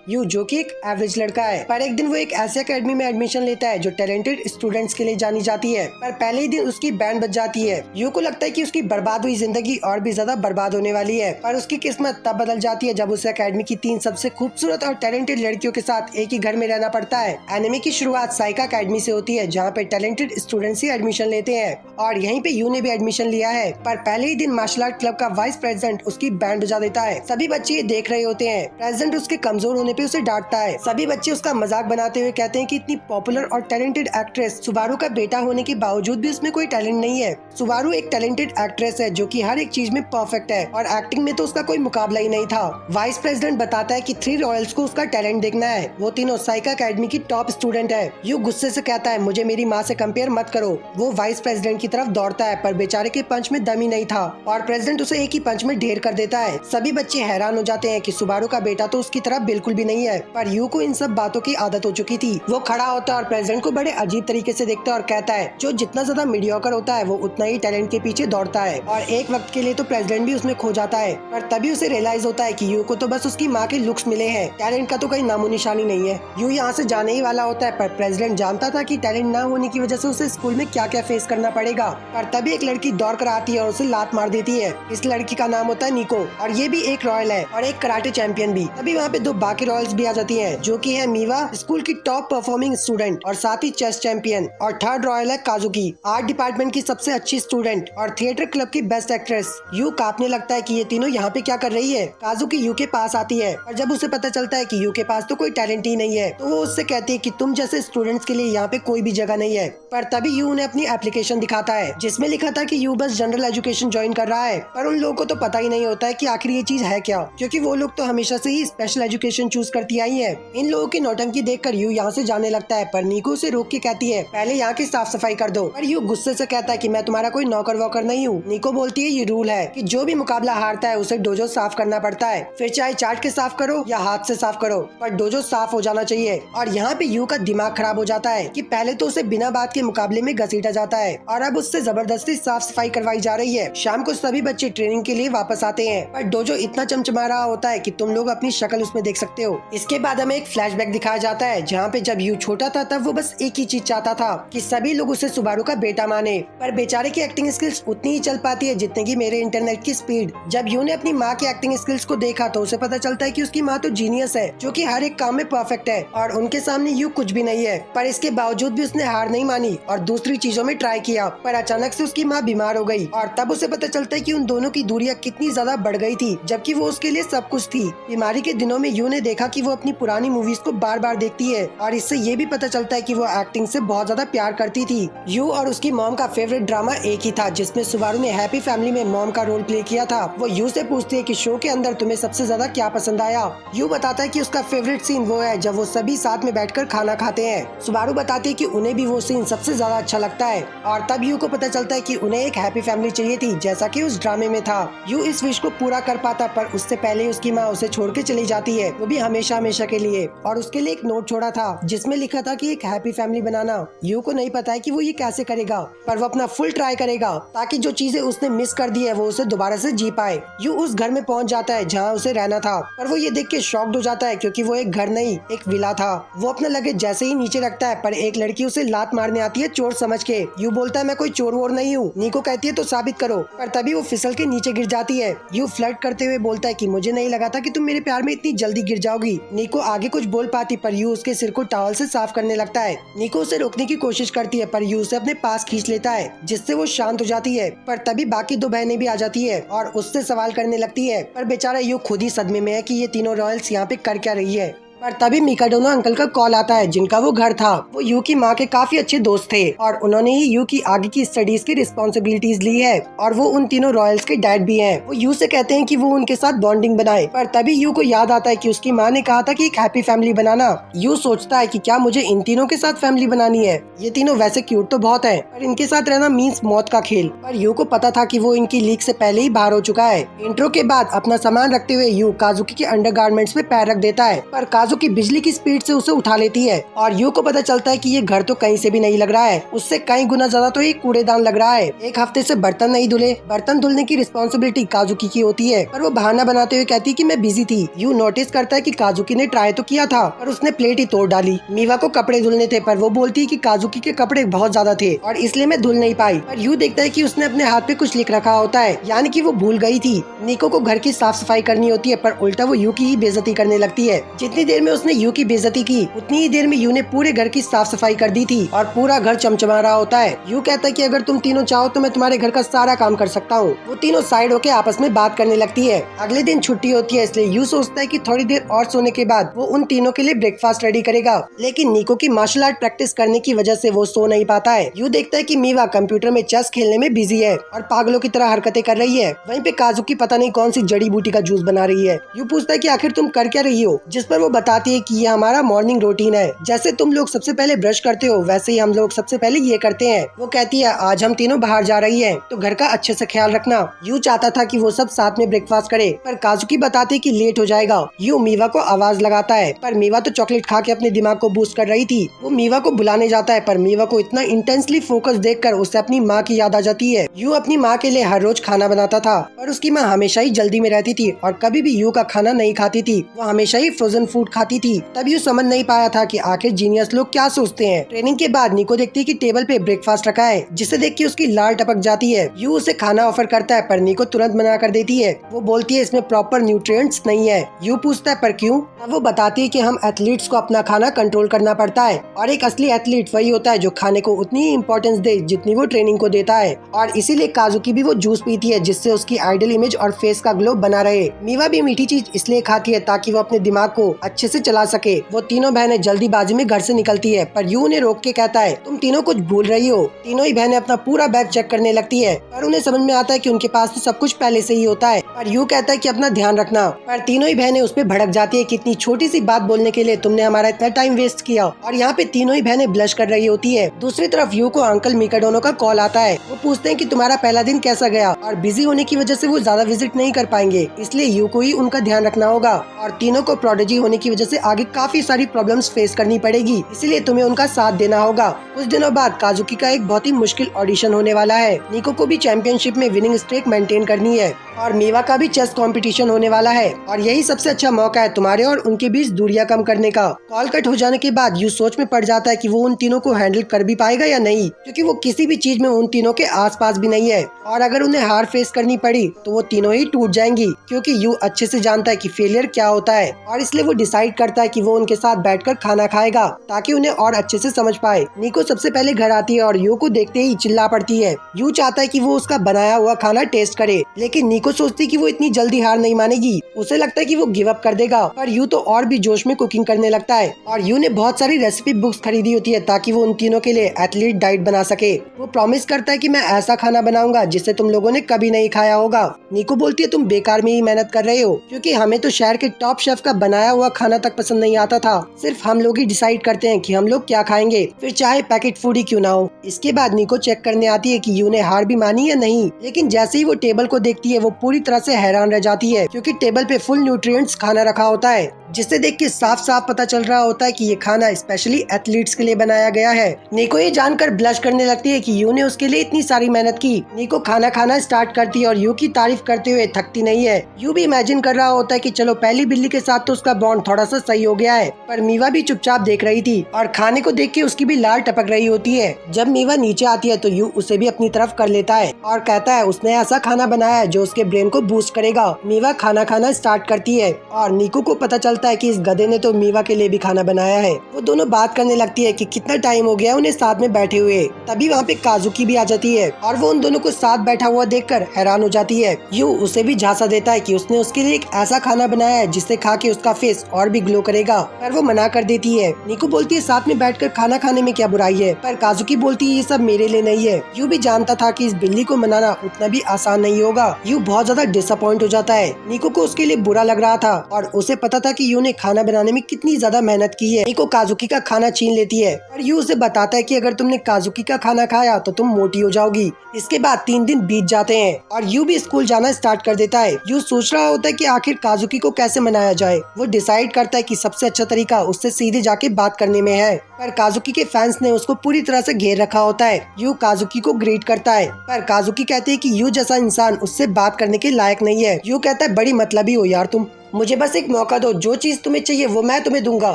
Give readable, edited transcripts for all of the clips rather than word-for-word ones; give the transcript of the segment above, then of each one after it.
You जो कि एक एवरेज लड़का है। पर एक दिन वो एक ऐसी अकेडमी में एडमिशन लेता है जो टैलेंटेड स्टूडेंट्स के लिए जानी जाती है। पर पहले ही दिन उसकी बैंड बज जाती है। यू को लगता है कि उसकी बर्बाद हुई जिंदगी और भी ज्यादा बर्बाद होने वाली है। पर उसकी किस्मत तब बदल जाती है जब उसे अकेडमी की 3 सबसे खूबसूरत और टैलेंटेड लड़कियों के साथ एक ही घर में रहना पड़ता है। एनिमे की शुरुआत साइका अकेडमी से होती है, जहाँ पे टैलेंटेड स्टूडेंट्स ही एडमिशन लेते हैं और यहीं पे यू ने भी एडमिशन लिया है। पर पहले ही दिन मार्शल आर्ट क्लब का वाइस प्रेसिडेंट उसकी बैंड बजा देता है। सभी बच्चे ये देख रहे होते हैं। प्रेसिडेंट उसके कमजोर होने पे उसे डांटता है। सभी बच्चे उसका मजाक बनाते हुए कहते हैं कि इतनी पॉपुलर और टैलेंटेड एक्ट्रेस सुबारू का बेटा होने के बावजूद भी उसमें कोई टैलेंट नहीं है। सुबारू एक टैलेंटेड एक्ट्रेस है जो कि हर एक चीज में परफेक्ट है और एक्टिंग में तो उसका कोई मुकाबला ही नहीं था। वाइस प्रेसिडेंट बताता है कि 3 रॉयल्स को उसका टैलेंट देखना है। वो तीनों साइका अकेडमी की टॉप स्टूडेंट है। यू गुस्से से कहता है मुझे मेरी माँ से कंपेयर मत करो। वो वाइस प्रेसिडेंट की तरफ दौड़ता है पर बेचारे के पंच में दम ही नहीं था और प्रेसिडेंट उसे एक ही पंच में ढेर कर देता है। सभी बच्चे हैरान हो जाते हैं कि सुबारू का बेटा तो उसकी तरह बिल्कुल भी नहीं है। पर यू को इन सब बातों की आदत हो चुकी थी। वो खड़ा होता है और प्रेसिडेंट को बड़े अजीब तरीके से देखता है और कहता है जो जितना ज्यादा मीडियोकर होता है वो उतना ही टैलेंट के पीछे दौड़ता है। और एक वक्त के लिए तो प्रेसिडेंट भी उसमें खो जाता है। पर तभी उसे रियलाइज होता है कि यू को तो बस उसकी माँ के लुक्स मिले हैं, टैलेंट का तो कोई नामो निशानी नहीं है। यू यहाँ से जाने ही वाला होता है पर प्रेसिडेंट जानता था कि टैलेंट ना होने की वजह से उसे स्कूल में क्या क्या फेस करना पड़ेगा। पर तभी एक लड़की दौड़ कर आती है और उसे लात मार देती है। इस लड़की का नाम होता है निको और ये भी एक रॉयल है और एक कराटे चैंपियन भी। तभी वहाँ पे 2 बाकी रॉयल्स भी आ जाती हैं, जो कि है मीवा, स्कूल की टॉप परफॉर्मिंग स्टूडेंट और साथ ही चेस चैंपियन, और 3rd रॉयल है काजुकी, आर्ट डिपार्टमेंट की सबसे अच्छी स्टूडेंट और थिएटर क्लब की बेस्ट एक्ट्रेस। यू कांपने लगता है कि ये तीनों यहाँ पे क्या कर रही है। काजुकी यू के पास आती है और जब उसे पता चलता है कि यू के पास तो कोई टैलेंट ही नहीं है तो वो उससे कहती है कि तुम जैसे स्टूडेंट्स के लिए यहाँ पे कोई भी जगह नहीं है। पर तभी यू उन्हें अपनी एप्लीकेशन दिखाता है जिसमें लिखा था कि यू बस जनरल एजुकेशन ज्वाइन कर रहा है। पर उन लोगों को तो पता ही नहीं होता है कि आखिर ये चीज है क्या, क्योंकि वो लोग तो हमेशा से ही स्पेशल एजुकेशन चूज करती आई है। इन लोगों की नौटंकी देखकर यू यहाँ से जाने लगता है पर निको उसे रोक के कहती है पहले यहाँ की साफ सफाई कर दो। पर यू गुस्से से कहता है कि मैं तुम्हारा कोई नौकर वोकर नहीं हूँ। निको बोलती है ये रूल है कि जो भी मुकाबला हारता है उसे डोजो साफ करना पड़ता है, फिर चाहे चाट के साफ करो या हाथ से साफ करो, पर डोजो साफ हो जाना चाहिए। और यहाँ पे यू का दिमाग खराब हो जाता है कि पहले तो उसे बिना बात के मुकाबले में घसीटा जाता है और अब उससे जबरदस्ती साफ सफाई करवाई जा रही है। शाम को सभी बच्चे ट्रेनिंग के लिए वापस आते हैं पर डोजो इतना चमचमा रहा होता है कि तुम लोग अपनी शक्ल उसमें देख सकते हो। इसके बाद हमें एक फ्लैशबैक दिखाया जाता है जहाँ पे जब यू छोटा था तब वो बस एक ही चीज चाहता था कि सभी लोग उसे सुबारू का बेटा माने। पर बेचारे की एक्टिंग स्किल्स उतनी ही चल पाती है जितने की मेरे इंटरनेट की स्पीड। जब यू ने अपनी माँ की एक्टिंग स्किल्स को देखा तो उसे पता चलता है कि उसकी माँ तो जीनियस है जो कि हर एक काम में परफेक्ट है और उनके सामने यू कुछ भी नहीं है। पर इसके बावजूद भी उसने हार नहीं मानी और दूसरी चीजों में ट्राई किया। पर अचानक से उसकी माँ बीमार हो गई और तब उसे पता चलता है कि उन दोनों की दूरियां कितनी ज्यादा बढ़ गई थी, जबकि वो उसके लिए सब कुछ थी। बीमारी के दिनों में यू ने देखा कि वो अपनी पुरानी मूवीज को बार बार देखती है और इससे ये भी पता चलता है कि वो एक्टिंग से बहुत ज्यादा प्यार करती थी। यू और उसकी मॉम का फेवरेट ड्रामा एक ही था जिसमें सुबारू ने हैप्पी फैमिली में मॉम का रोल प्ले किया था। वो यू से पूछती है कि शो के अंदर तुम्हें सबसे ज्यादा क्या पसंद आया। यू बताता है कि उसका फेवरेट सीन वो है जब वो सभी साथ में बैठकर खाना खाते हैं। सुबारू बताती है कि उन्हें भी वो सीन सबसे ज्यादा अच्छा लगता है और तब यू को पता चलता है कि उन्हें एक हैप्पी फैमिली चाहिए थी जैसा कि उस ड्रामे में था। यू इस विश को पूरा कर पाता पर उससे पहले उसकी माँ उसे छोड़ के चली जाती है, वो भी हमेशा हमेशा के लिए। और उसके लिए एक नोट छोड़ा था जिसमें लिखा था कि एक हैप्पी फैमिली बनाना। यू को नहीं पता है कि वो ये कैसे करेगा पर वो अपना फुल ट्राई करेगा ताकि जो चीजें उसने मिस कर दी है वो उसे दोबारा से जी पाए। यू उस घर में पहुंच जाता है जहाँ उसे रहना था पर वो ये देख के शॉक्ड हो जाता है क्योंकि वो एक घर नहीं एक विला था। वो अपना लगेज जैसे ही नीचे रखता है पर एक लड़की उसे लात मारने आती है चोर समझ के। यू बोलता है मैं कोई चोर वोर नहीं हूँ। निको कहती है तो साबित करो, पर तभी वो फिसल के नीचे गिर जाती है। यू फ्लर्ट करते हुए बोलता है कि मुझे नहीं लगा था कि तुम मेरे प्यार में इतनी जल्दी गिर जाओगी। निको आगे कुछ बोल पाती पर यू उसके सिर को टॉवल से साफ करने लगता है। निको उसे रोकने की कोशिश करती है पर यू उसे अपने पास खींच लेता है जिससे वो शांत हो जाती है। पर तभी बाकी 2 बहनें भी आ जाती है और उससे सवाल करने लगती है पर बेचारा यू खुद ही सदमे में है कि ये तीनों रॉयल्स यहाँ पे कर क्या रही है। पर तभी मिकाडोना अंकल का कॉल आता है जिनका वो घर था। वो यू की माँ के काफी अच्छे दोस्त थे और उन्होंने ही यू की आगे की स्टडीज की रिस्पॉन्सिबिलिटीज ली है और वो उन तीनों रॉयल्स के डैड भी हैं। वो यू से कहते हैं कि वो उनके साथ बॉन्डिंग बनाए। पर तभी यू को याद आता है कि उसकी माँ ने कहा था कि एक हैप्पी फैमिली बनाना। यू सोचता है कि क्या मुझे इन तीनों के साथ फैमिली बनानी है। ये तीनों वैसे क्यूट तो बहुत है पर इनके साथ रहना मीन्स मौत का खेल। पर यू को पता था कि वो इनकी लीग से पहले ही बाहर हो चुका है। इंट्रो के बाद अपना सामान रखते हुए यू काजुकी के अंडरगारमेंट्स में पैर रख देता है पर काजुकी बिजली की स्पीड से उसे उठा लेती है और यू को पता चलता है कि ये घर तो कहीं से भी नहीं लग रहा है, उससे कई गुना ज्यादा तो एक कूड़ेदान लग रहा है। एक हफ्ते से बर्तन नहीं धुले। बर्तन धुलने की रिस्पॉन्सिबिलिटी काजुकी की होती है, पर वो बहाना बनाते हुए कहती है कि मैं बिजी थी। यू नोटिस करता है कि काजुकी ने ट्राई तो किया था पर उसने प्लेट ही तोड़ डाली। मीवा को कपड़े धुलने थे पर वो बोलती है कि काजुकी के कपड़े बहुत ज्यादा थे और इसलिए मैं धुल नहीं पाई। पर यू देखता है कि उसने अपने हाथ पे कुछ लिख रखा होता है, यानी कि वो भूल गई थी। निको को घर की साफ सफाई करनी होती है पर उल्टा वो यू की ही बेइज्जती करने लगती है। जितनी देर में उसने यू की बेइज्जती की उतनी ही देर में यू ने पूरे घर की साफ सफाई कर दी थी और पूरा घर चमचमा रहा होता है। यू कहता है कि अगर तुम तीनों चाहो तो मैं तुम्हारे घर का सारा काम कर सकता हूँ। वो तीनों साइड होके आपस में बात करने लगती है। अगले दिन छुट्टी होती है, इसलिए यू सोचता है कि थोड़ी देर और सोने के बाद वो उन तीनों के लिए ब्रेकफास्ट रेडी करेगा, लेकिन निको की मार्शल आर्ट प्रैक्टिस करने की वजह से वो सो नहीं पाता है। यू देखता है कि मीवा कंप्यूटर में चेस खेलने में बिजी है और पागलों की तरह हरकतें कर रही है। वहीं पे काजुकी पता नहीं कौन सी जड़ी बूटी का जूस बना रही है। यू पूछता है कि आखिर तुम कर क्या रही हो, जिस पर वो बताती है कि ये हमारा मॉर्निंग रूटीन है। जैसे तुम लोग सबसे पहले ब्रश करते हो वैसे ही हम लोग सबसे पहले ये करते हैं। वो कहती है आज हम तीनों बाहर जा रही है तो घर का अच्छे से ख्याल रखना। यू चाहता था कि वो सब साथ में ब्रेकफास्ट करे पर काजुकी बताते कि लेट हो जाएगा। यू मीवा को आवाज लगाता है पर मीवा तो चॉकलेट खा के अपने दिमाग को बूस्ट कर रही थी। वो मीवा को बुलाने जाता है पर मीवा को इतना इंटेंसली फोकस देखकर उसे अपनी माँ की याद आ जाती है। यू अपनी माँ के लिए हर रोज खाना बनाता था पर उसकी माँ हमेशा ही जल्दी में रहती थी और कभी भी यू का खाना नहीं खाती थी। वो हमेशा ही फ्रोजन फूड खाती थी। तब यू समझ नहीं पाया था कि आखिर जीनियस लोग क्या सोचते हैं। ट्रेनिंग के बाद निको देखती है कि टेबल पे ब्रेकफास्ट रखा है, जिसे देख के उसकी लार टपक जाती है। यू उसे खाना ऑफर करता है पर निको तुरंत मना कर देती है। वो बोलती है इसमें प्रॉपर न्यूट्रिएंट्स नहीं है। यू पूछता है पर क्यों? तब वो बताती है कि हम एथलीट्स को अपना खाना कंट्रोल करना पड़ता है और एक असली एथलीट वही होता है जो खाने को उतनी ही इम्पोर्टेंस दे जितनी वो ट्रेनिंग को देता है। और इसीलिए काजुकी भी वो जूस पीती है जिससे उसकी आइडल इमेज और फेस का ग्लो बना रहे। मीवा भी मीठी चीज इसलिए खाती है ताकि वो अपने दिमाग को अच्छे से चला सके। वो तीनों बहनें जल्दीबाजी में घर से निकलती है पर यू उन्हें रोक के कहता है तुम तीनों कुछ भूल रही हो। तीनों ही बहनें अपना पूरा बैग चेक करने लगती है पर उन्हें समझ में आता है कि उनके पास तो सब कुछ पहले से ही होता है। पर यू कहता है कि अपना ध्यान रखना। पर तीनों ही बहनें उस पे भड़क जाती है कि इतनी छोटी सी बात बोलने के लिए तुमने हमारा इतना टाइम वेस्ट किया। और यहाँ पे तीनों ही बहनें ब्लश कर रही होती है। दूसरी तरफ यू को अंकल मिकाडोनो का कॉल आता है। वो पूछते हैं कि तुम्हारा पहला दिन कैसा गया और बिजी होने की वजह से वो ज्यादा विजिट नहीं कर पाएंगे, इसलिए यू को ही उनका ध्यान रखना होगा। और तीनों को प्रोडिजी होने की वजह से आगे काफी सारी प्रॉब्लम्स फेस करनी पड़ेगी, इसलिए तुम्हें उनका साथ देना होगा। कुछ दिनों बाद काजुकी का एक बहुत ही मुश्किल ऑडिशन होने वाला है। निको को भी चैंपियनशिप में विनिंग स्ट्रीक मेंटेन करनी है और मीवा का भी चेस कंपटीशन होने वाला है और यही सबसे अच्छा मौका है तुम्हारे और उनके बीच दूरियां कम करने का। कॉल कट हो जाने के बाद यू सोच में पड़ जाता है कि वो उन तीनों को हैंडल कर भी पाएगा या नहीं, क्योंकि वो किसी भी चीज में उन तीनों के आसपास भी नहीं है और अगर उन्हें हार फेस करनी पड़ी तो वो तीनों ही टूट जाएंगी, क्योंकि यू अच्छे से जानता है कि फेलियर क्या होता है और इसलिए वो डिसाइड करता है कि वो उनके साथ बैठकर खाना खाएगा ताकि उन्हें और अच्छे से समझ पाए। निको सबसे पहले घर आती है और यू को देखते ही चिल्ला पड़ती है। यू चाहता है कि वो उसका बनाया हुआ खाना टेस्ट करे, लेकिन निको सोचती कि वो इतनी जल्दी हार नहीं मानेगी। उसे लगता है कि वो गिव अप कर देगा, पर यू तो और भी जोश में कुकिंग करने लगता है और यू ने बहुत सारी रेसिपी बुक्स खरीदी होती है ताकि वो उन तीनों के लिए एथलीट डाइट बना सके। वो प्रॉमिस करता है कि मैं ऐसा खाना बनाऊंगा जिसे तुम लोगों ने कभी नहीं खाया होगा। निको बोलती है तुम बेकार में ही मेहनत कर रहे हो, क्योंकि हमें तो शहर के टॉप शेफ का बनाया हुआ खाना तक पसंद नहीं आता था। सिर्फ हम लोग ही डिसाइड करते हैं कि हम लोग क्या खाएंगे, फिर चाहे पैकेट फूड ही क्यों ना हो। इसके बाद निको चेक करने आती है कि यू ने हार भी मानी या नहीं, लेकिन जैसे ही वो टेबल को देखती है वो पूरी तरह से हैरान रह जाती है, क्योंकि टेबल पे फुल न्यूट्रिएंट्स खाना रखा होता है, जिसे देख के साफ साफ पता चल रहा होता है कि ये खाना स्पेशली एथलीट्स के लिए बनाया गया है। निको ये जानकर ब्लश करने लगती है कि यू ने उसके लिए इतनी सारी मेहनत की। निको खाना खाना स्टार्ट करती है और यू की तारीफ करते हुए थकती नहीं है। यू भी इमेजिन कर रहा होता है कि चलो पहली बिल्ली के साथ तो उसका बॉन्ड थोड़ा सा सही हो गया है, पर मीवा भी चुपचाप देख रही थी और खाने को देख के उसकी भी लार टपक रही होती है। जब मीवा नीचे आती है तो यू उसे भी अपनी तरफ कर लेता है और कहता है उसने ऐसा खाना बनाया है जो उसके ब्रेन को बूस्ट करेगा। मीवा खाना खाना स्टार्ट करती है और निको को पता चलता है कि इस गधे ने तो मीवा के लिए भी खाना बनाया है। वो दोनों बात करने लगती है कि कितना टाइम हो गया उन्हें साथ में बैठे हुए। तभी वहाँ पे काजुकी भी आ जाती है और वो उन दोनों को साथ बैठा हुआ देखकर हैरान हो जाती है। यू उसे भी झांसा देता है कि उसने उसके लिए एक ऐसा खाना बनाया है जिसे खा के उसका फेस और भी ग्लो करेगा, पर वो मना कर देती है। निको बोलती है साथ में बैठकर खाना खाने में क्या बुराई है, पर काजुकी बोलती है ये सब मेरे लिए नहीं है। यू भी जानता था कि इस बिल्ली को मनाना उतना भी आसान नहीं होगा। यू बहुत ज्यादा डिसअपॉइंट हो जाता है। निको को उसके लिए बुरा लग रहा था और उसे पता था कि यू ने खाना बनाने में कितनी ज्यादा मेहनत की है। निको काजुकी का खाना छीन लेती है और यू उसे बताता है कि अगर तुमने काजुकी का खाना खाया तो तुम मोटी हो जाओगी। इसके बाद 3 दिन बीत जाते हैं और यू भी स्कूल जाना स्टार्ट कर देता है। यू सोच रहा होता है कि आखिर काजुकी को कैसे मनाया जाए। वो डिसाइड करता है कि सबसे अच्छा तरीका उससे सीधे जाके बात करने में है, पर काजुकी के फैंस ने उसको पूरी तरह से घेर रखा होता है। यू काजुकी को ग्रीट करता है, पर काजुकी कहते हैं कि यू जैसा इंसान उससे बात करने के लायक नहीं है। यू कहता है बड़ी मतलबी हो यार तुम, मुझे बस एक मौका दो, जो चीज तुम्हें चाहिए वो मैं तुम्हें दूंगा।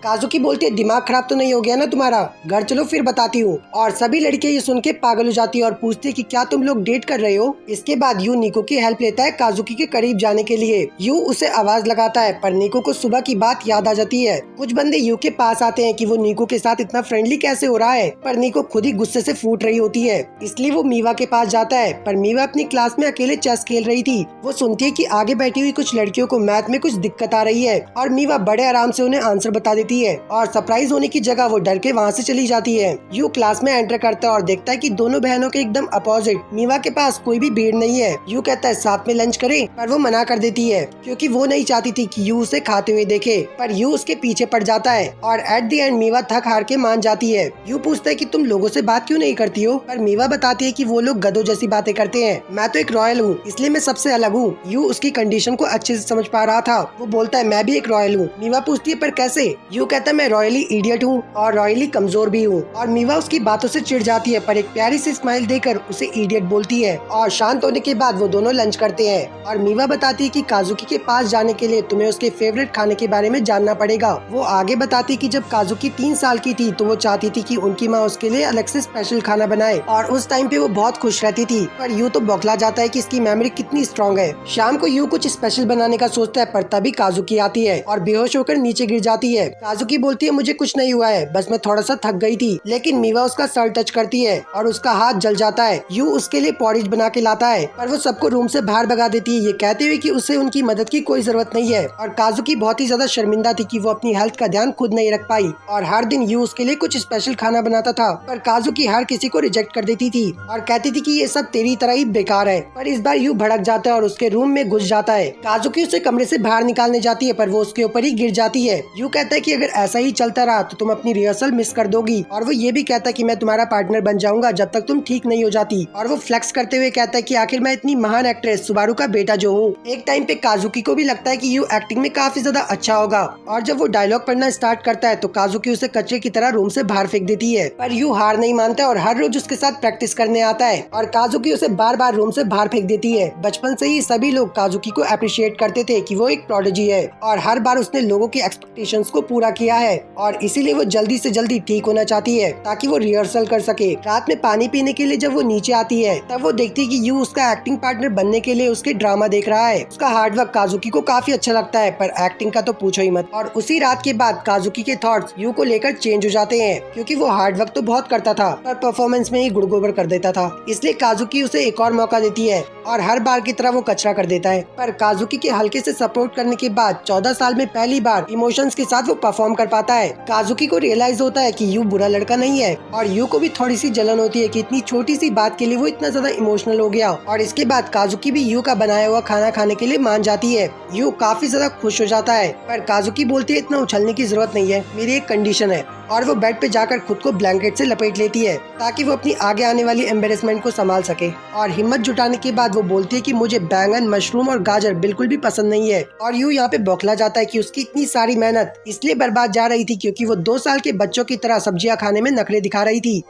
काजुकी बोलती है दिमाग खराब तो नहीं हो गया ना तुम्हारा, घर चलो फिर बताती हूँ। और सभी लड़कियां ये सुन के पागल हो जाती है और पूछती है कि क्या तुम लोग डेट कर रहे हो। इसके बाद यू निको की हेल्प लेता है काजुकी के करीब जाने के लिए। यू उसे आवाज लगाता है, पर निको को सुबह की बात याद आ जाती है। कुछ बंदे यू के पास आते हैं कि वो निको के साथ इतना फ्रेंडली कैसे हो रहा है, पर निको खुद ही गुस्से से फूट रही होती है। इसलिए वो मीवा के पास जाता है, पर मीवा अपनी क्लास में अकेले चेस खेल रही थी। वो सुनती है कि आगे बैठी हुई कुछ लड़कियों को मैथ में कुछ दिक्कत आ रही है और मीवा बड़े आराम से उन्हें आंसर बता देती है और सरप्राइज होने की जगह वो डर के वहाँ से चली जाती है। यू क्लास में एंटर करता है और देखता है कि दोनों बहनों के एकदम अपोजिट। मीवा के पास कोई भी भीड़ नहीं है। यू कहता है साथ में लंच करें, पर वो मना कर देती है क्योंकि वो नहीं चाहती थी कि यू उसे खाते हुए देखे, पर यू उसके पीछे पड़ जाता है और एट द एंड मीवा थक हार के मान जाती है। यू पूछता है कि तुम लोगों से बात क्यों नहीं करती हो, पर मीवा बताती है कि वो लोग गधों जैसी बातें करते हैं, मैं तो एक रॉयल हूँ इसलिए मैं सबसे अलग हूँ। यू उसकी कंडीशन को अच्छे से समझ पा रहा था। वो बोलता है मैं भी एक रॉयल हूँ। मीवा पूछती है पर कैसे। यू कहता है मैं रॉयली इडियट हूँ और रॉयली कमजोर भी हूँ। और मीवा उसकी बातों से चिढ़ जाती है, पर एक प्यारी सी स्माइल देकर उसे इडियट बोलती है। और शांत होने के बाद वो दोनों लंच करते हैं और मीवा बताती है कि काजुकी के पास जाने के लिए तुम्हें उसके फेवरेट खाने के बारे में जानना पड़ेगा। वो आगे बताती है कि जब काजुकी 3 साल की थी तो वो चाहती थी कि उनकी माँ उसके लिए अलग से स्पेशल खाना बनाए और उस टाइम पे वो बहुत खुश रहती थी। पर यू तो बौखला जाता है कि इसकी मेमोरी कितनी स्ट्रॉन्ग है। शाम को यू कुछ स्पेशल बनाने का सोचता है, पर तभी काजुकी आती है और बेहोश होकर नीचे गिर जाती है। काजुकी बोलती है मुझे कुछ नहीं हुआ है, बस मैं थोड़ा सा थक गई थी। लेकिन मीवा उसका सर टच करती है और उसका हाथ जल जाता है। यू उसके लिए पॉरिज बना के लाता है, पर वो सबको रूम से बाहर भगा देती है, ये कहते हुए कि उसे उनकी मदद की कोई जरूरत नहीं है। और काजुकी बहुत ही ज्यादा शर्मिंदा थी कि वो अपनी हेल्थ का ध्यान खुद नहीं रख पाई और हर दिन यू उसके लिए कुछ स्पेशल खाना बनाता था, पर काजुकी हर किसी को रिजेक्ट कर देती थी और कहती थी कि ये सब तेरी तरह ही बेकार है। पर इस बार यू भड़क जाता है और उसके रूम में घुस जाता है। काजुकी उसे कमरे से बाहर निकालने जाती है, पर वो उसके ऊपर ही गिर जाती है। यू कहता है कि अगर ऐसा ही चलता रहा तो तुम अपनी रिहर्सल मिस कर दोगी। और वो ये भी कहता है कि मैं तुम्हारा पार्टनर बन जाऊंगा जब तक तुम ठीक नहीं हो जाती। और वो फ्लेक्स करते हुए कहता है कि आखिर मैं इतनी महान एक्ट्रेस सुबारू का बेटा जो हूँ। एक टाइम पे काजुकी को भी लगता है कि यू एक्टिंग में काफी ज्यादा अच्छा होगा और जब वो डायलॉग पढ़ना स्टार्ट करता है तो काजुकी उसे कचरे की तरह रूम से बाहर फेंक देती है। पर यू हार नहीं मानता और हर रोज उसके साथ प्रैक्टिस करने आता है और काजुकी उसे बार बार रूम से बाहर फेंक देती है। बचपन से ही सभी लोग काजुकी को अप्रिशिएट करते थे कि वो एक प्रोडिजी है और हर बार उसने लोगों की एक्सपेक्टेशंस को पूरा किया है और इसीलिए वो जल्दी से जल्दी ठीक होना चाहती है ताकि वो रिहर्सल कर सके। रात में पानी पीने के लिए जब वो नीचे आती है तब वो देखती है कि यू उसका एक्टिंग पार्टनर बनने के लिए उसके ड्रामा देख रहा है। उसका हार्डवर्क काजुकी को काफी अच्छा लगता है, पर एक्टिंग का तो पूछो ही मत। और उसी रात के बाद काजुकी के थॉट्स यू को लेकर चेंज हो जाते हैं क्योंकि वो हार्डवर्क तो बहुत करता था पर परफॉर्मेंस में ही गुड़गोबर कर देता था। इसलिए काजुकी उसे एक और मौका देती है और हर बार की तरह वो कचरा कर देता है। पर काजुकी के हल्के से सपोर्ट करने के बाद 14 साल में पहली बार इमोशंस के साथ वो परफॉर्म कर पाता है। काजुकी को रियलाइज होता है कि यू बुरा लड़का नहीं है और यू को भी थोड़ी सी जलन होती है कि इतनी छोटी सी बात के लिए वो इतना ज्यादा इमोशनल हो गया। और इसके बाद काजुकी भी यू का बनाया हुआ खाना खाने के लिए मान जाती है। यू काफी ज्यादा खुश हो जाता है, पर काजुकी बोलती है इतना उछलने की जरूरत नहीं है, मेरी एक कंडीशन है। और वो बेड पे जाकर खुद को ब्लैंकेट से लपेट लेती है ताकि वो अपनी आगे आने वाली एम्बेरसमेंट को संभाल सके। और हिम्मत जुटाने के बाद वो बोलती है कि मुझे बैंगन, मशरूम और गाजर बिल्कुल भी पसंद नहीं है। और यू यहाँ पे बौखला जाता है कि उसकी इतनी सारी मेहनत इसलिए बर्बाद जा रही थी क्योंकि वो 2 साल के बच्चों की तरह सब्जियां खाने में नखरे दिखा रही थी।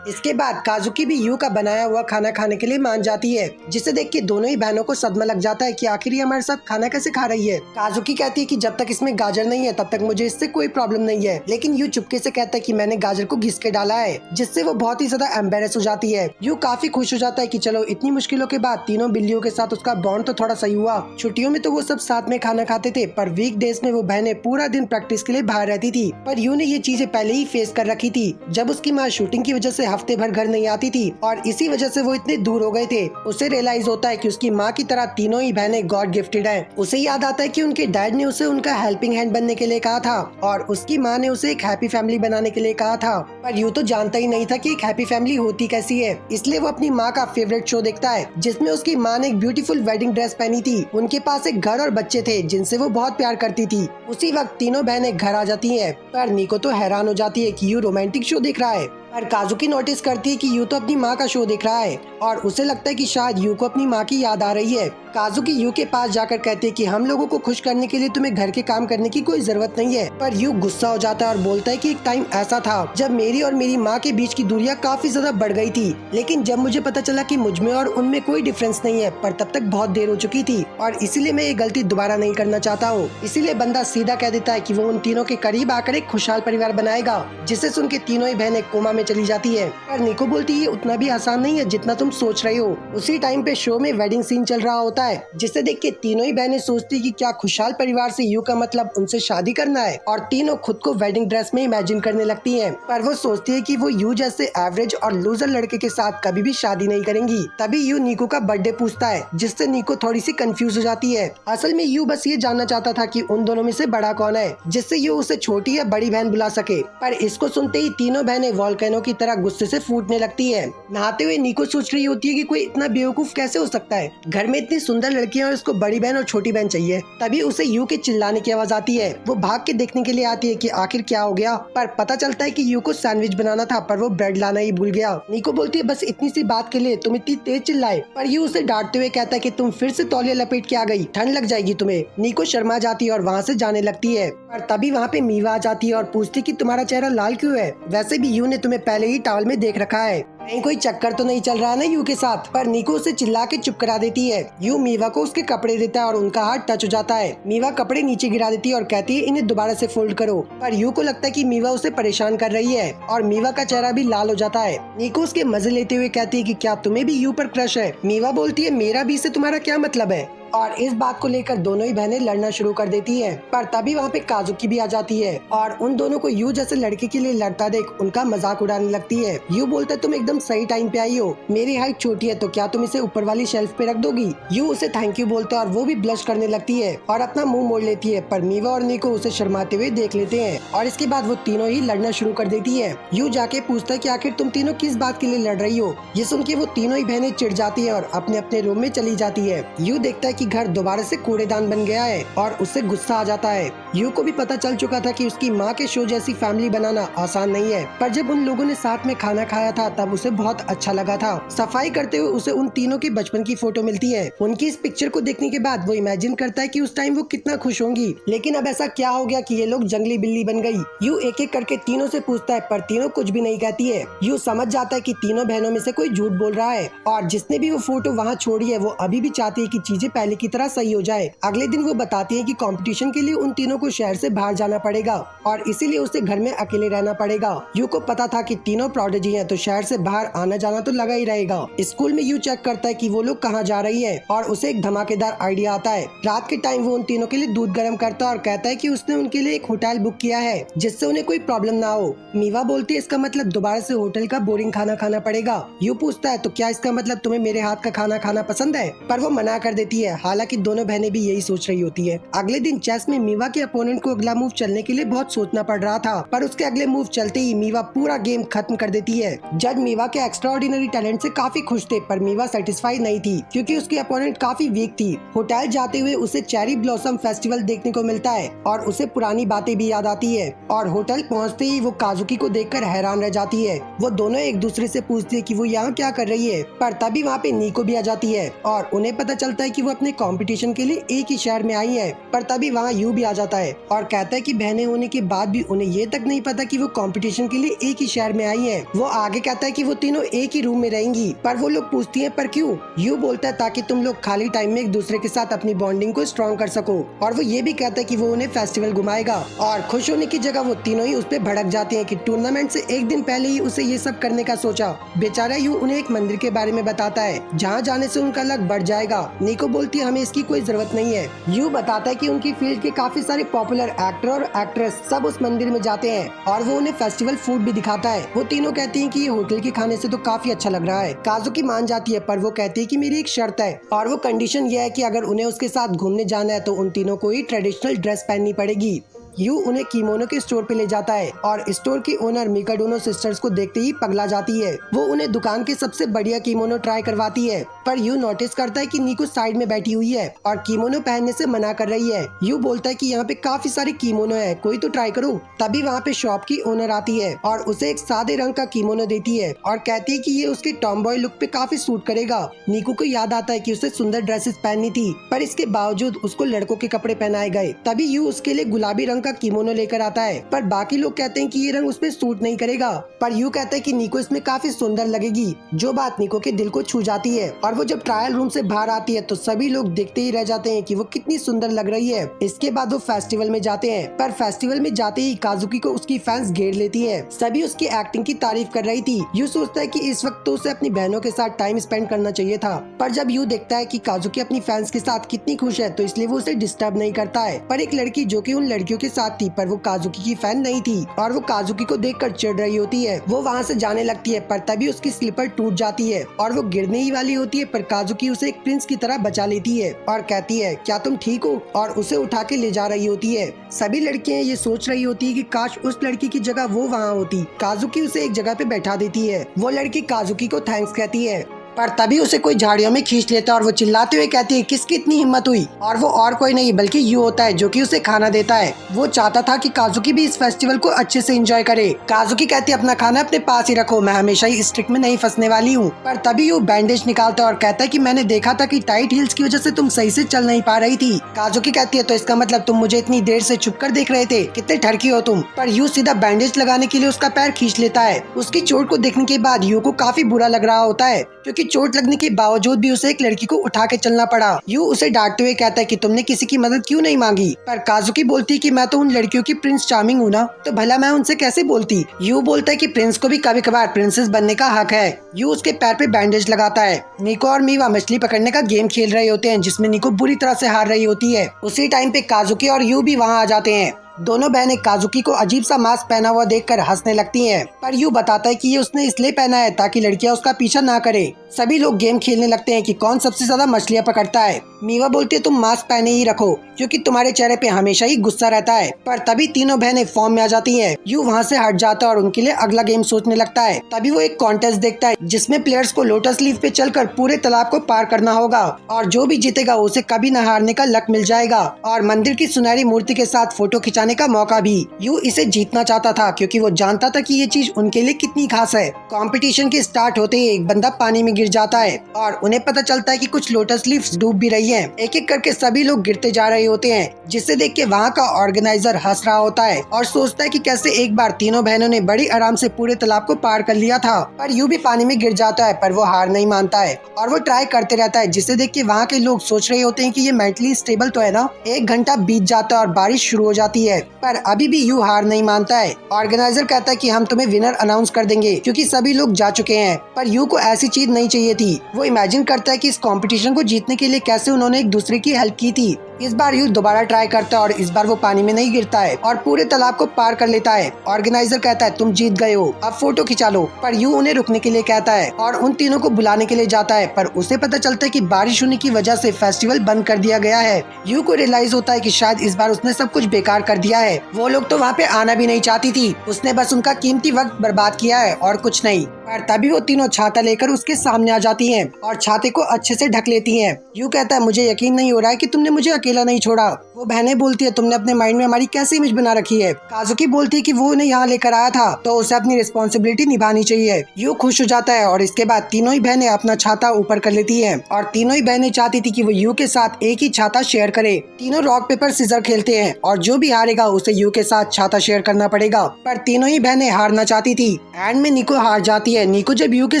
इसके बाद काजुकी भी यू का बनाया हुआ खाना खाने के लिए मान जाती है, जिसे देख के दोनों ही बहनों को सदमा लग जाता है कि आखिर ये हमारे साथ खाना कैसे खा रही है। काजुकी कहती है कि जब तक इसमें गाजर नहीं है तब तक मुझे इससे कोई प्रॉब्लम नहीं है, लेकिन यू चुपके से कहता है कि मैंने गाजर को घिस के डाला है, जिससे वो बहुत ही ज्यादा एम्बेरस हो जाती है। यू काफी खुश हो जाता है कि चलो इतनी मुश्किलों के बाद तीनों बिल्लियों के साथ उसका बॉन्ड तो थोड़ा सही हुआ। छुट्टियों में तो वो सब साथ में खाना खाते थे, पर वीक डेज में वो बहनें पूरा दिन प्रैक्टिस के लिए बाहर रहती थी। पर यू ने ये चीजें पहले ही फेस कर रखी थी जब उसकी माँ शूटिंग की वजह से हफ्ते भर घर नहीं आती थी और इसी वजह से वो इतने दूर हो गए थे। उसे रियलाइज होता है कि उसकी माँ की तरह तीनों ही बहनें गॉड गिफ्टेड हैं। उसे याद आता है कि उनके डैड ने उसे उनका हेल्पिंग हैंड बनने के लिए कहा था और उसकी माँ ने उसे एक हैप्पी फैमिली बनाने के लिए कहा था। पर यू तो जानता ही नहीं था कि एक हैप्पी फैमिली होती कैसी है, इसलिए वो अपनी माँ का फेवरेट शो देखता है जिसमें उसकी माँ ने एक ब्यूटीफुल वेडिंग ड्रेस पहनी थी। उनके पास एक घर और बच्चे थे जिनसे वो बहुत प्यार करती थी। उसी वक्त तीनों बहनें घर आ जाती है, पर निको तो हैरान हो जाती है कि यू रोमांटिक शो देख रहा है। पर काजुकी नोटिस करती है कि यू तो अपनी माँ का शो देख रहा है और उसे लगता है कि शायद यू को अपनी माँ की याद आ रही है। काजुकी यू के पास जाकर कहती है कि हम लोगों को खुश करने के लिए तुम्हें घर के काम करने की कोई जरूरत नहीं है। पर यू गुस्सा हो जाता है और बोलता है कि एक टाइम ऐसा था जब मेरी और मेरी माँ के बीच की दूरियां काफी ज्यादा बढ़ गई थी, लेकिन जब मुझे पता चला कि मुझमें और उनमें कोई डिफरेंस नहीं है, पर तब तक बहुत देर हो चुकी थी और इसीलिए मैं ये गलती दोबारा नहीं करना चाहता हूँ। इसीलिए बंदा सीधा कह देता है कि वो उन तीनों के करीब आकर एक खुशहाल परिवार बनाएगा, जिसे सुन के तीनों ही बहनें कोमा में चली जाती है। पर निको बोलती है उतना भी आसान नहीं है जितना तुम सोच रहे हो। उसी टाइम पे शो में वेडिंग सीन चल रहा होता है, जिसे देख के तीनों ही बहनें सोचती कि क्या खुशहाल परिवार से यू का मतलब उनसे शादी करना है, और तीनों खुद को वेडिंग ड्रेस में इमेजिन करने लगती हैं। पर वो सोचती है कि वो यू जैसे एवरेज और लूजर लड़के के साथ कभी भी शादी नहीं करेंगी। तभी यू निको का बर्थडे पूछता है, जिससे निको थोड़ी सी कंफ्यूज हो जाती है। असल में यू बस ये जानना चाहता था कि उन दोनों में से बड़ा कौन है, जिससे यू उसे छोटी या बड़ी बहन बुला सके। पर इसको सुनते ही तीनों बहनें वॉल्केनो की तरह गुस्से से फूटने लगती है। नहाते हुए निको सोच रही होती है कि कोई इतना बेवकूफ कैसे हो सकता है, घर में इतनी सुंदर लड़कियां और उसको बड़ी बहन और छोटी बहन चाहिए। तभी उसे यू के चिल्लाने की आवाज आती है। वो भाग के देखने के लिए आती है कि आखिर क्या हो गया, पर पता चलता है कि यू को सैंडविच बनाना था पर वो ब्रेड लाना ही भूल गया। निको बोलती है बस इतनी सी बात के लिए तुम इतनी तेज चिल्लाए, पर यू उसे डांटते हुए कहता है कि तुम फिर से तौलिया लपेट के आ गई, ठंड लग जाएगी तुम्हें। निको शर्मा जाती है और वहाँ से जाने लगती है। पर तभी वहाँ पे मीवा आ जाती है और पूछती कि तुम्हारा चेहरा लाल क्यों है, वैसे भी यू ने तुम्हें पहले ही टॉवल में देख रखा है, कहीं कोई चक्कर तो नहीं चल रहा है ना यू के साथ। पर निको उसे चिल्ला के चुप करा देती है। यू मीवा को उसके कपड़े देता है और उनका हाथ टच हो जाता है। मीवा कपड़े नीचे गिरा देती है और कहती है इन्हें दोबारा से फोल्ड करो। पर यू को लगता है कि मीवा उसे परेशान कर रही है और मीवा का चेहरा भी लाल हो जाता है। निको उसके मजे लेते हुए कहती है कि क्या तुम्हें भी यू पर क्रश है। मीवा बोलती है मेरा भी से तुम्हारा क्या मतलब है, और इस बात को लेकर दोनों ही बहनें लड़ना शुरू कर देती हैं। पर तभी वहाँ पे काजुकी भी आ जाती है और उन दोनों को यू जैसे लड़के के लिए लड़ता देख उनका मजाक उड़ाने लगती है। यू बोलता है तुम एकदम सही टाइम पे आई हो, मेरी हाइट छोटी है तो क्या तुम इसे ऊपर वाली शेल्फ पे रख दोगी। यू उसे थैंक यू बोलता है और वो भी ब्लश करने लगती है और अपना मुंह मोड़ लेती है। पर मीवा और निको उसे शर्माते हुए देख लेते हैं और इसके बाद वो तीनों ही लड़ना शुरू कर देती है। यू जाके पूछता है कि आखिर तुम तीनों किस बात के लिए लड़ रही हो। ये सुन के वो तीनों ही बहनें चिढ़ जाती है और अपने अपने रूम में चली जाती है। यू देखता है कि घर दोबारा से कूड़ेदान बन गया है और उससे गुस्सा आ जाता है। यू को भी पता चल चुका था कि उसकी माँ के शो जैसी फैमिली बनाना आसान नहीं है, पर जब उन लोगों ने साथ में खाना खाया था तब उसे बहुत अच्छा लगा था। सफाई करते हुए उसे उन तीनों की बचपन की फोटो मिलती है। उनकी इस पिक्चर को देखने के बाद वो इमेजिन करता है कि उस टाइम वो कितना खुश होंगी, लेकिन अब ऐसा क्या हो गया कि ये लोग जंगली बिल्ली बन गई। यू एक एक करके तीनों से पूछता है पर तीनों कुछ भी नहीं कहती है। यू समझ जाता है कि तीनों बहनों में से कोई झूठ बोल रहा है और जिसने भी वो फोटो वहाँ छोड़ी है वो अभी भी चाहती है कि चीजें पहले की तरह सही हो जाए। अगले दिन वो बताती है कि कंपटीशन के लिए उन तीनों को शहर से बाहर जाना पड़ेगा और इसीलिए उसे घर में अकेले रहना पड़ेगा। यू को पता था कि तीनों प्रोडिजी हैं तो शहर से बाहर आना जाना तो लगा ही रहेगा। स्कूल में यू चेक करता है कि वो लोग कहाँ जा रही है और उसे एक धमाकेदार आइडिया आता है। रात के टाइम वो उन तीनों के लिए दूध गर्म करता है और कहता है कि उसने उनके लिए एक होटल बुक किया है जिससे उन्हें कोई प्रॉब्लम ना हो। मीवा बोलती है इसका मतलब दोबारा से होटल का बोरिंग खाना खाना पड़ेगा। यू पूछता है तो क्या इसका मतलब तुम्हें मेरे हाथ का खाना खाना पसंद है, पर वो मना कर देती है। हालांकि दोनों बहनें भी यही सोच रही होती है। अगले दिन चेस में मीवा के अपोनेंट को अगला मूव चलने के लिए बहुत सोचना पड़ रहा था, पर उसके अगले मूव चलते ही मीवा पूरा गेम खत्म कर देती है। जज मीवा के एक्स्ट्राऑर्डिनरी टैलेंट से काफी खुश थे, पर मीवा सेटिस्फाई नहीं थी क्योंकि उसकी अपोनेंट काफी वीक थी। होटल जाते हुए उसे चेरी ब्लॉसम फेस्टिवल देखने को मिलता है और उसे पुरानी बातें भी याद आती है और होटल पहुँचते ही वो काजुकी को देखकर हैरान रह जाती है। वो दोनों एक दूसरे से पूछती है कि वो यहाँ क्या कर रही है, पर तभी वहाँ पे निको भी आ जाती है और उन्हें पता चलता है कि वो अपने कंपटीशन के लिए एक ही शहर में आई है। पर तभी वहाँ यू भी आ जाता है और कहता है कि बहनें होने के बाद भी उन्हें ये तक नहीं पता कि वो कंपटीशन के लिए एक ही शहर में आई है। वो आगे कहता है कि वो तीनों एक ही रूम में रहेंगी, पर वो लोग पूछती हैं पर क्यों। यू बोलता है ताकि तुम लोग खाली टाइम में एक दूसरे के साथ अपनी बॉन्डिंग को स्ट्रॉन्ग कर सको, और वो ये भी कहता है कि वो उन्हें फेस्टिवल घुमाएगा। और खुश होने की जगह वो तीनों ही उस पे भड़क जाती हैं कि टूर्नामेंट से एक दिन पहले ही उसे ये सब करने का सोचा। बेचारा यू उन्हें एक मंदिर के बारे में बताता है जहाँ जाने से उनका लक बढ़ जाएगा। निको बोलती है हमें इसकी कोई जरूरत नहीं है। यू बताता है कि उनकी फील्ड के काफी सारे पॉपुलर एक्टर और एक्ट्रेस सब उस मंदिर में जाते हैं और वो उन्हें फेस्टिवल फूड भी दिखाता है। वो तीनों कहती हैं कि ये होटल के खाने से तो काफी अच्छा लग रहा है। काजुकी मान जाती है, पर वो कहती है कि मेरी एक शर्त है और वो कंडीशन ये है कि अगर उन्हें उसके साथ घूमने जाना है तो उन तीनों को ही ट्रेडिशनल ड्रेस पहननी पड़ेगी। यू उन्हें किमोनो के स्टोर पे ले जाता है और स्टोर की ओनर मिका दोनों सिस्टर्स को देखते ही पगला जाती है। वो उन्हें दुकान के सबसे बढ़िया किमोनो ट्राई करवाती है, पर यू नोटिस करता है कि नीको साइड में बैठी हुई है और किमोनो पहनने से मना कर रही है। यू बोलता है कि यहाँ पे काफी सारे किमोनो है, कोई तो ट्राई करो। तभी वहाँ पे शॉप की ओनर आती है और उसे एक सादे रंग का किमोनो देती है और कहती है कि ये उसके टॉमबॉय लुक पे काफी सूट करेगा। नीको को याद आता है कि उसे सुंदर ड्रेसेस पहननी थी, पर इसके बावजूद उसको लड़कों के कपड़े पहनाए गए। तभी यू उसके लिए गुलाबी रंग का किमोनो लेकर आता है, पर बाकी लोग कहते हैं कि ये रंग उसपे सूट नहीं करेगा, पर यू कहता है कि नीको इसमें काफी सुंदर लगेगी, जो बात नीको के दिल को छू जाती है। और वो जब ट्रायल रूम से बाहर आती है तो सभी लोग देखते ही रह जाते हैं कि वो कितनी सुंदर लग रही है। इसके बाद वो फेस्टिवल में जाते हैं, पर फेस्टिवल में जाते ही काजुकी को उसकी फैंस घेर लेती है। सभी उसकी एक्टिंग की तारीफ कर रही थी। यू सोचता है कि इस वक्त तो उसे अपनी बहनों के साथ टाइम स्पेंड करना चाहिए था, पर जब यू देखता है कि काजुकी अपनी फैंस के साथ कितनी खुश है तो इसलिए वो उसे डिस्टर्ब नहीं करता है। पर एक लड़की जो कि उन लड़कियों के साथ थी, पर वो काजुकी की फैन नहीं थी और वो काजुकी को देखकर चिढ़ रही होती है। वो वहाँ से जाने लगती है, पर तभी उसकी स्लीपर टूट जाती है और वो गिरने ही वाली होती है, पर काजुकी उसे एक प्रिंस की तरह बचा लेती है और कहती है क्या तुम ठीक हो, और उसे उठा के ले जा रही होती है। सभी लड़कियां ये सोच रही होती है कि काश उस लड़की की जगह वो वहाँ होती। काजुकी उसे एक जगह पे बैठा देती है। वो लड़की काजुकी को थैंक्स कहती है, पर तभी उसे कोई झाड़ियों में खींच लेता है और वो चिल्लाते हुए कहती है किसकी इतनी हिम्मत हुई, और वो और कोई नहीं बल्कि यू होता है जो कि उसे खाना देता है। वो चाहता था कि काजुकी भी इस फेस्टिवल को अच्छे से एंजॉय करे। काजुकी कहती है अपना खाना अपने पास ही रखो, मैं हमेशा ही इस ट्रिक में नहीं फंसने वाली हूँ। पर तभी यू बैंडेज निकालता है और कहता है कि मैंने देखा था कि टाइट हील्स की वजह से तुम सही से चल नहीं पा रही थी। काजुकी कहती है तो इसका मतलब तुम मुझे इतनी देर से छुप कर देख रहे थे, कितने ठरकी हो तुम। पर यू सीधा बैंडेज लगाने के लिए उसका पैर खींच लेता है। उसकी चोट को देखने के बाद यू को काफी बुरा लग रहा होता है, क्योंकि चोट लगने के बावजूद भी उसे एक लड़की को उठा के चलना पड़ा। यू उसे डांटते हुए कहता है कि तुमने किसी की मदद क्यों नहीं मांगी, पर काजुकी बोलती है कि मैं तो उन लड़कियों की प्रिंस चार्मिंग हूँ ना, तो भला मैं उनसे कैसे बोलती। यू बोलता है कि प्रिंस को भी कभी कभार प्रिंसेस बनने का हक है। यू उसके पैर पे बैंडेज लगाता है। निको और मीवा मछली पकड़ने का गेम खेल रहे होते हैं, जिसमें निको बुरी तरह से हार रही होती है। उसी टाइम पे काजुकी और यू भी वहाँ आ जाते हैं। दोनों बहनें काजुकी को अजीब सा मास्क पहना हुआ देखकर हंसने लगती हैं, पर यू बताता है कि ये उसने इसलिए पहना है ताकि लड़कियां उसका पीछा ना करे। सभी लोग गेम खेलने लगते हैं कि कौन सबसे ज्यादा मछलियां पकड़ता है। मीवा बोलती है तुम मास्क पहने ही रखो, क्योंकि तुम्हारे चेहरे पे हमेशा ही गुस्सा रहता है। पर तभी तीनों बहनें फॉर्म में आ जाती हैं। यू वहाँ से हट जाता है और उनके लिए अगला गेम सोचने लगता है। तभी वो एक कॉन्टेस्ट देखता है जिसमें प्लेयर्स को लोटस लीफ पे चलकर पूरे तालाब को पार करना होगा, और जो भी जीतेगा उसे कभी न हारने का लक मिल जाएगा और मंदिर की सुनहरी मूर्ति के साथ फोटो खिंचाने का मौका भी। यू इसे जीतना चाहता था क्योंकि वो जानता था कि ये चीज उनके लिए कितनी खास है। कंपटीशन के स्टार्ट होते ही एक बंदा पानी में गिर जाता है और उन्हें पता चलता है कि कुछ लोटस लीव्स डूब भी रही हैं। एक एक करके सभी लोग गिरते जा रहे होते हैं, जिसे देख के वहाँ का ऑर्गेनाइजर हंस रहा होता है और सोचता है कि कैसे एक बार तीनों बहनों ने बड़ी आराम से पूरे तालाब को पार कर लिया था। पर यू भी पानी में गिर जाता है, पर वो हार नहीं मानता है और वो ट्राई करते रहता है, जिसे देख के वहाँ के लोग सोच रहे होते हैं कि ये मेंटली स्टेबल तो है ना। 1 घंटा बीत जाता है और बारिश शुरू हो जाती है, पर अभी भी यू हार नहीं मानता है। ऑर्गेनाइजर कहता है कि हम तुम्हें विनर अनाउंस कर देंगे क्योंकि सभी लोग जा चुके हैं, पर यू को ऐसी चीज नहीं चाहिए थी। वो इमेजिन करता है कि इस कंपटीशन को जीतने के लिए कैसे उन्होंने एक दूसरे की हेल्प की थी। इस बार यू दोबारा ट्राई करता है और इस बार वो पानी में नहीं गिरता है और पूरे तालाब को पार कर लेता है। ऑर्गेनाइजर कहता है तुम जीत गए हो, अब फोटो खिंचा लो, पर यू उन्हें रुकने के लिए कहता है और उन तीनों को बुलाने के लिए जाता है, पर उसे पता चलता है कि बारिश होने की वजह से फेस्टिवल बंद कर दिया गया है। यू को रियलाइज होता है कि शायद इस बार उसने सब कुछ बेकार कर दिया है। वो लोग तो वहाँ पे आना भी नहीं चाहती थी, उसने बस उनका कीमती वक्त बर्बाद किया है और कुछ नहीं। पर तभी वो तीनों छाता लेकर उसके सामने आ जाती हैं और छाते को अच्छे से ढक लेती हैं। यू कहता है मुझे यकीन नहीं हो रहा है कि तुमने मुझे अकेला नहीं छोड़ा। वो बहनें बोलती है तुमने अपने माइंड में हमारी कैसी इमेज बना रखी है। काजुकी बोलती है कि वो उन्हें यहाँ लेकर आया था तो उसे अपनी रिस्पॉन्सिबिलिटी निभानी चाहिए। यू खुश हो जाता है और इसके बाद तीनों ही बहनें अपना छाता ऊपर कर लेती है और तीनों ही बहनें चाहती थी कि वो यू के साथ एक ही छाता शेयर करे। तीनों रॉक पेपर सीजर खेलते हैं और जो भी हारेगा उसे यू के साथ छाता शेयर करना पड़ेगा, पर तीनों ही बहनें हारना चाहती थी। एंड में निको हार जाती है। निको जब यू के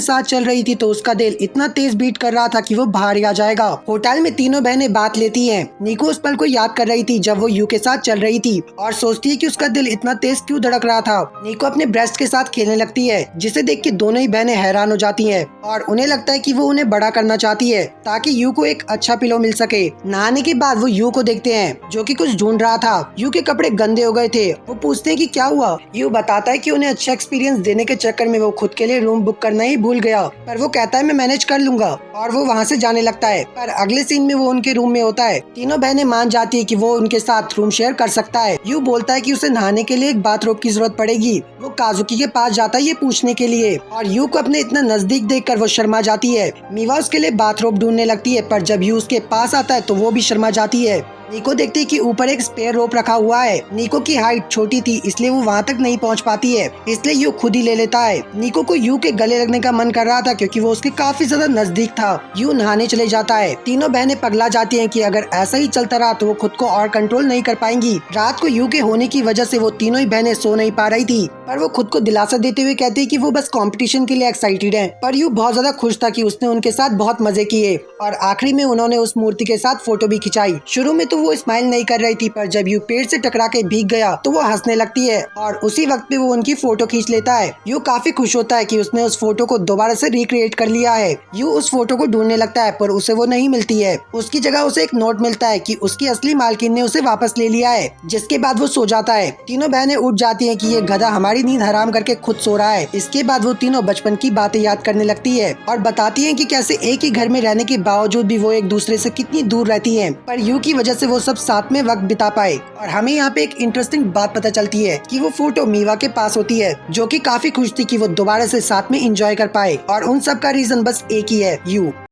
साथ चल रही थी तो उसका दिल इतना तेज बीट कर रहा था कि वो बाहर ही आ जाएगा। होटल में तीनों बहनें बात लेती हैं। निको उस पल को याद कर रही थी जब वो यू के साथ चल रही थी और सोचती है कि उसका दिल इतना तेज क्यों धड़क रहा था। निको अपने ब्रेस्ट के साथ खेलने लगती है, जिसे देख के दोनों ही बहनें हैरान हो जाती हैं और उन्हें लगता है कि वो उन्हें बड़ा करना चाहती है ताकि यू को एक अच्छा पिलो मिल सके। नहाने के बाद वो यू को देखते हैं जो कि कुछ ढूंढ रहा था। यू के कपड़े गंदे हो गए थे। वो पूछते हैं कि क्या हुआ। यू बताता है कि उन्हें अच्छा एक्सपीरियंस देने के चक्कर में वो खुद के लिए रूम बुक करना ही भूल गया, पर वो कहता है मैं मैनेज कर लूंगा और वो वहाँ से जाने लगता है। पर अगले सीन सीन में वो उनके रूम में होता है। तीनों बहनें मान जाती है कि वो उनके साथ रूम शेयर कर सकता है। यू बोलता है कि उसे नहाने के लिए एक बाथरोब की जरूरत पड़ेगी। वो काजुकी के पास जाता है ये पूछने के लिए, और यू को अपने इतना नजदीक देखकर वो शर्मा जाती है। मीवा उसके लिए बाथरोब ढूंढने लगती है, पर जब यू उसके पास आता है तो वो भी शर्मा जाती है। निको देखती है कि ऊपर एक स्पेयर रोप रखा हुआ है। निको की हाइट छोटी थी इसलिए वो वहाँ तक नहीं पहुँच पाती है, इसलिए यू खुद ही ले लेता है। निको को यू के गले लगने का मन कर रहा था क्योंकि वो उसके काफी ज्यादा नजदीक था। यू नहाने चले जाता है। तीनों बहनें पगला जाती हैं कि अगर ऐसा ही चलता रहा तो वो खुद को और कंट्रोल नहीं कर पाएंगी। रात को यू के होने की वजह से वो तीनों ही बहनें सो नहीं पा रही थी, पर वो खुद को दिलासा देते हुए कहती है कि वो बस कंपटीशन के लिए एक्साइटेड है। पर यू बहुत ज्यादा खुश था कि उसने उनके साथ बहुत मजे किए, और आखिरी में उन्होंने उस मूर्ति के साथ फोटो भी खिंचाई। शुरू में तो वो स्माइल नहीं कर रही थी, पर जब यू पेड़ से टकरा के भीग गया तो वो हंसने लगती है, और उसी वक्त पे वो उनकी फोटो खींच लेता है। यू काफी खुश होता है कि उसने उस फोटो को दोबारा से रिक्रिएट कर लिया है। यू उस फोटो को ढूंढने लगता है, पर उसे वो नहीं मिलती है। उसकी जगह उसे एक नोट मिलता है कि उसकी असली मालकिन ने उसे वापस ले लिया है, जिसके बाद वो सो जाता है। तीनों बहनें उठ जाती हैं कि ये गधा हमारी नींद हराम करके खुद सो रहा है। इसके बाद वो तीनों बचपन की बातें याद करने लगती है और बताती हैं कि कैसे एक ही घर में रहने के बावजूद भी वो एक दूसरे से कितनी दूर रहती हैं, पर यू की वजह से वो सब साथ में वक्त बिता पाए। और हमें यहाँ पे एक इंटरेस्टिंग बात पता चलती है कि वो फोटो मीवा के पास होती है, जो कि काफी खुश थी कि वो दोबारा से साथ में एंजॉय कर पाए, और उन सब का रीजन बस एक ही है, यू।